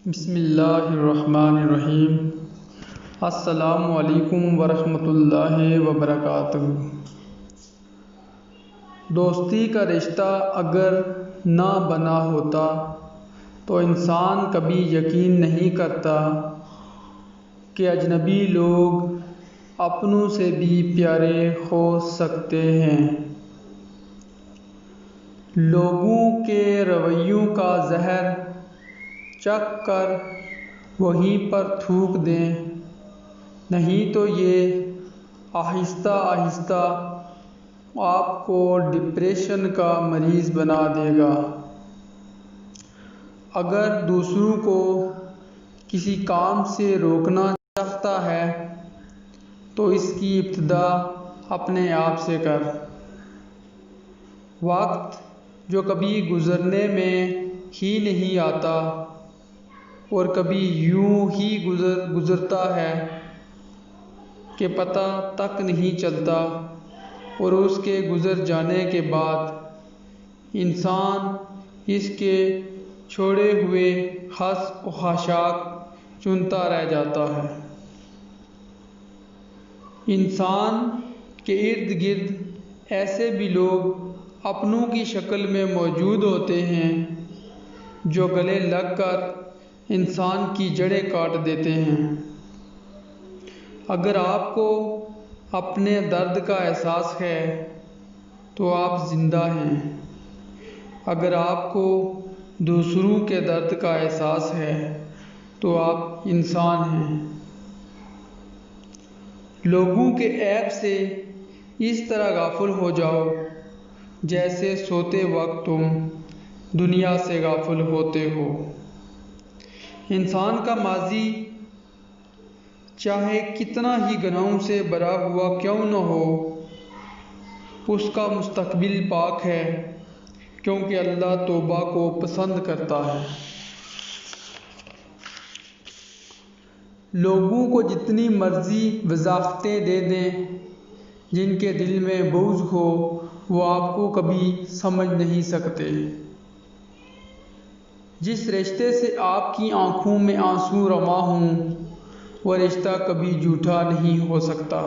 بسم اللہ الرحمن الرحیم۔ السلام علیکم ورحمۃ اللہ وبرکاتہ۔ دوستی کا رشتہ اگر نہ بنا ہوتا تو انسان کبھی یقین نہیں کرتا کہ اجنبی لوگ اپنوں سے بھی پیارے ہو سکتے ہیں۔ لوگوں کے رویوں کا زہر چکھ کر وہیں پر تھوک دیں، نہیں تو یہ آہستہ آہستہ آپ کو ڈپریشن کا مریض بنا دے گا۔ اگر دوسروں کو کسی کام سے روکنا چاہتا ہے تو اس کی ابتدا اپنے آپ سے کر۔ وقت جو کبھی گزرنے میں ہی نہیں آتا اور کبھی یوں ہی گزرتا ہے کہ پتہ تک نہیں چلتا، اور اس کے گزر جانے کے بعد انسان اس کے چھوڑے ہوئے خس و خاشاک چنتا رہ جاتا ہے۔ انسان کے ارد گرد ایسے بھی لوگ اپنوں کی شکل میں موجود ہوتے ہیں جو گلے لگ کر انسان کی جڑیں کاٹ دیتے ہیں۔ اگر آپ کو اپنے درد کا احساس ہے تو آپ زندہ ہیں، اگر آپ کو دوسروں کے درد کا احساس ہے تو آپ انسان ہیں۔ لوگوں کے عیب سے اس طرح غافل ہو جاؤ جیسے سوتے وقت تم دنیا سے غافل ہوتے ہو۔ انسان کا ماضی چاہے کتنا ہی گناہوں سے بھرا ہوا کیوں نہ ہو، اس کا مستقبل پاک ہے، کیونکہ اللہ توبہ کو پسند کرتا ہے۔ لوگوں کو جتنی مرضی وضاحتیں دے دیں، جن کے دل میں بغض ہو وہ آپ کو کبھی سمجھ نہیں سکتے۔ جس رشتے سے آپ کی آنکھوں میں آنسو رواں ہوں وہ رشتہ کبھی جھوٹا نہیں ہو سکتا۔